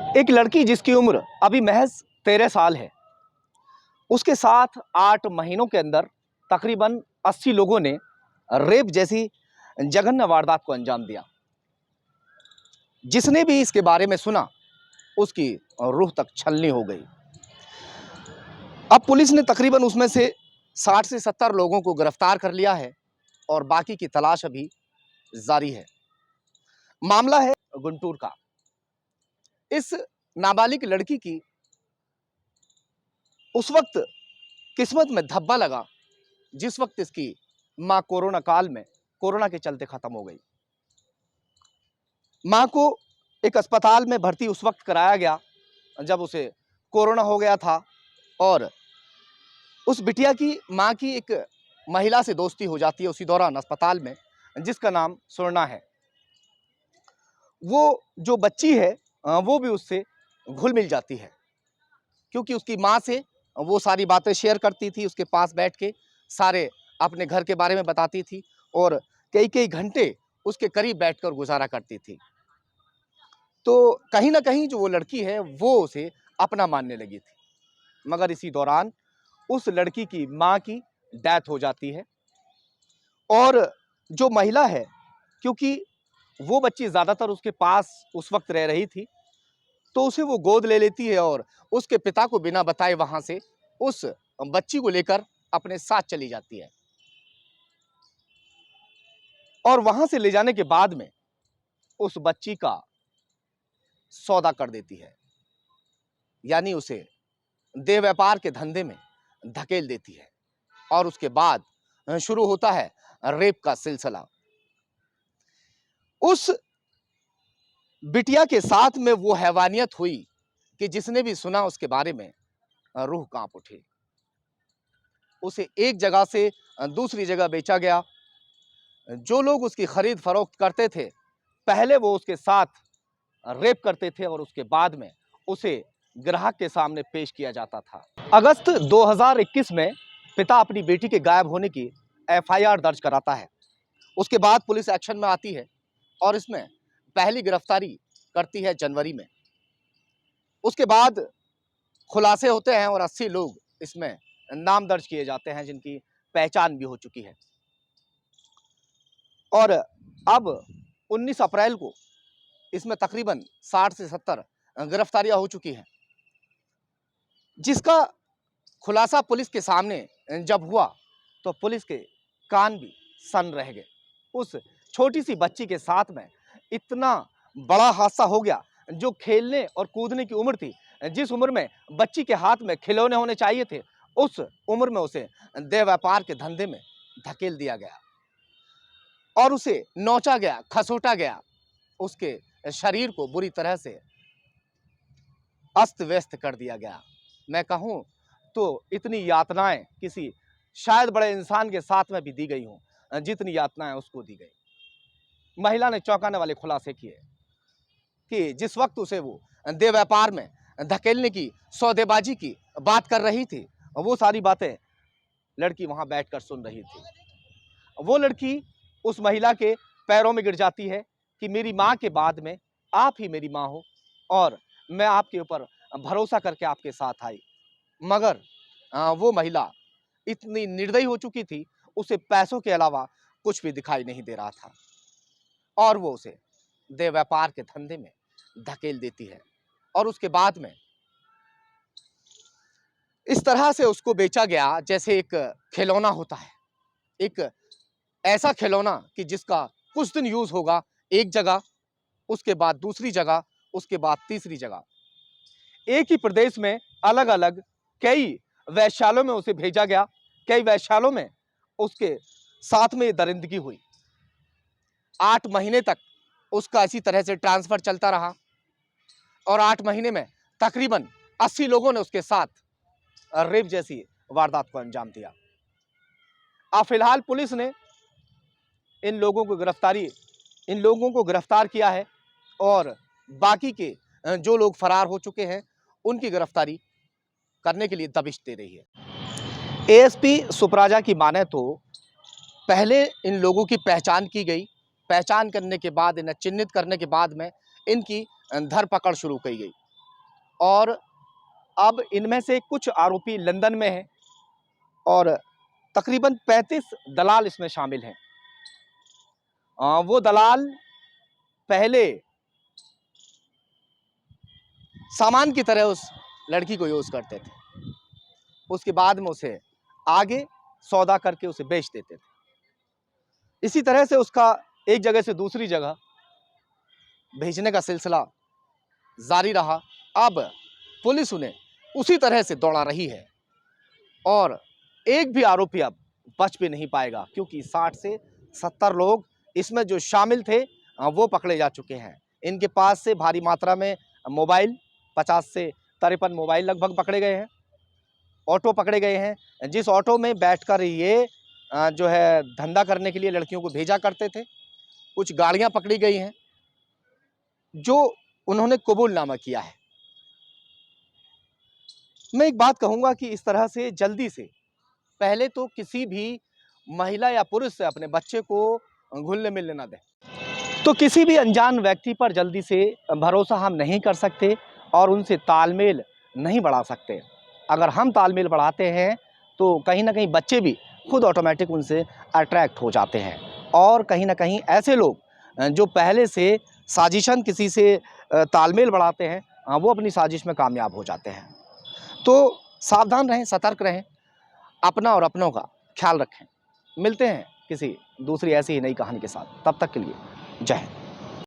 एक लड़की जिसकी उम्र अभी महज 13 साल है, उसके साथ 8 महीनों के अंदर तकरीबन 80 लोगों ने रेप जैसी जघन्य वारदात को अंजाम दिया। जिसने भी इसके बारे में सुना, उसकी रूह तक छलनी हो गई। अब पुलिस ने तकरीबन उसमें से 60 से 70 लोगों को गिरफ्तार कर लिया है और बाकी की तलाश अभी जारी है। मामला है गुंटूर का। इस नाबालिग लड़की की उस वक्त किस्मत में धब्बा लगा जिस वक्त इसकी मां कोरोना काल में कोरोना के चलते खत्म हो गई। मां को एक अस्पताल में भर्ती उस वक्त कराया गया जब उसे कोरोना हो गया था और उस बिटिया की मां की एक महिला से दोस्ती हो जाती है उसी दौरान अस्पताल में, जिसका नाम सुरना है। वो जो बच्ची है वो भी उससे घुल मिल जाती है क्योंकि उसकी मां से वो सारी बातें शेयर करती थी, उसके पास बैठ के सारे अपने घर के बारे में बताती थी और कई कई घंटे उसके करीब बैठकर गुजारा करती थी। तो कहीं ना कहीं जो वो लड़की है वो उसे अपना मानने लगी थी। मगर इसी दौरान उस लड़की की मां की डेथ हो जाती है और जो महिला है, क्योंकि वो बच्ची ज्यादातर उसके पास उस वक्त रह रही थी, तो उसे वो गोद ले लेती है और उसके पिता को बिना बताए वहां से उस बच्ची को लेकर अपने साथ चली जाती है और वहां से ले जाने के बाद में उस बच्ची का सौदा कर देती है, यानी उसे देह व्यापार के धंधे में धकेल देती है और उसके बाद शुरू होता है रेप का सिलसिला। उस बिटिया के साथ में वो हैवानियत हुई कि जिसने भी सुना उसके बारे में रूह कांप उठी। उसे एक जगह से दूसरी जगह बेचा गया। जो लोग उसकी खरीद फरोख्त करते थे, पहले वो उसके साथ रेप करते थे और उसके बाद में उसे ग्राहक के सामने पेश किया जाता था। अगस्त 2021 में पिता अपनी बेटी के गायब होने की एफआईआर दर्ज कराता है। उसके बाद पुलिस एक्शन में आती है और इसमें पहली गिरफ्तारी करती है जनवरी में। उसके बाद खुलासे होते हैं और 80 लोग इसमें नाम दर्ज किए जाते हैं जिनकी पहचान भी हो चुकी है। और अब 19 अप्रैल को इसमें तकरीबन 60 से 70 गिरफ्तारियां हो चुकी हैं, जिसका खुलासा पुलिस के सामने जब हुआ तो पुलिस के कान भी सन रह गए। उस छोटी सी बच्ची के साथ में इतना बड़ा हादसा हो गया। जो खेलने और कूदने की उम्र थी, जिस उम्र में बच्ची के हाथ में खिलौने होने चाहिए थे, उस उम्र में उसे देह व्यापार के धंधे में धकेल दिया गया और उसे नोचा गया, खसोटा गया। उसके शरीर को बुरी तरह से अस्त व्यस्त कर दिया गया। मैं कहूं तो इतनी यातनाएं किसी शायद बड़े इंसान के साथ में भी दी गई हों जितनी यातनाएं उसको दी गई। महिला ने चौंकाने वाले खुलासे किए कि जिस वक्त उसे वो देह व्यापार में धकेलने की, सौदेबाजी की बात कर रही थी, वो सारी बातें लड़की वहां बैठकर सुन रही थी। वो लड़की उस महिला के पैरों में गिर जाती है कि मेरी मां के बाद में आप ही मेरी मां हो और मैं आपके ऊपर भरोसा करके आपके साथ आई। मगर वो महिला इतनी निर्दयी हो चुकी थी, उसे पैसों के अलावा कुछ भी दिखाई नहीं दे रहा था और वो उसे देह व्यापार के धंधे में धकेल देती है और उसके बाद में इस तरह से उसको बेचा गया जैसे एक खिलौना होता है। एक ऐसा खिलौना कि जिसका कुछ दिन यूज होगा एक जगह, उसके बाद दूसरी जगह, उसके बाद तीसरी जगह। एक ही प्रदेश में अलग अलग कई वैश्यालयों में उसे भेजा गया। कई वैश्यालयों में उसके साथ में दरिंदगी हुई। 8 महीने तक उसका इसी तरह से ट्रांसफर चलता रहा और 8 महीने में तकरीबन 80 लोगों ने उसके साथ रेप जैसी वारदात को अंजाम दिया। अब फिलहाल पुलिस ने इन लोगों को गिरफ्तार किया है और बाकी के जो लोग फरार हो चुके हैं उनकी गिरफ्तारी करने के लिए दबिश दे रही है। एएसपी सुपराजा की माने तो पहले इन लोगों की पहचान की गई। पहचान करने के बाद, इन्हें चिन्हित करने के बाद में इनकी धरपकड़ शुरू की गई। और अब इनमें से कुछ आरोपी लंदन में हैं और तकरीबन 35 दलाल इसमें शामिल हैं। वो दलाल पहले सामान की तरह उस लड़की को यूज करते थे, उसके बाद में उसे आगे सौदा करके उसे बेच देते थे। इसी तरह से उसका एक जगह से दूसरी जगह भेजने का सिलसिला जारी रहा। अब पुलिस उन्हें उसी तरह से दौड़ा रही है और एक भी आरोपी अब बच भी नहीं पाएगा, क्योंकि 60 से 70 लोग इसमें जो शामिल थे वो पकड़े जा चुके हैं। इनके पास से भारी मात्रा में मोबाइल, 50 से 53 मोबाइल लगभग पकड़े गए हैं। ऑटो पकड़े गए हैं, जिस ऑटो में बैठकर ये जो है धंधा करने के लिए लड़कियों को भेजा करते थे। कुछ गाड़ियां पकड़ी गई हैं जो उन्होंने कबूलनामा किया है। मैं एक बात कहूंगा कि इस तरह से जल्दी से पहले तो किसी भी महिला या पुरुष से अपने बच्चे को घुलने मिलने ना दें। तो किसी भी अनजान व्यक्ति पर जल्दी से भरोसा हम नहीं कर सकते और उनसे तालमेल नहीं बढ़ा सकते। अगर हम तालमेल बढ़ाते हैं तो कहीं ना कहीं बच्चे भी खुद ऑटोमेटिक उनसे अट्रैक्ट हो जाते हैं और कहीं ना कहीं ऐसे लोग जो पहले से साजिशन किसी से तालमेल बढ़ाते हैं, वो अपनी साजिश में कामयाब हो जाते हैं। तो सावधान रहें, सतर्क रहें, अपना और अपनों का ख्याल रखें। मिलते हैं किसी दूसरी ऐसी ही नई कहानी के साथ, तब तक के लिए जय हिंद।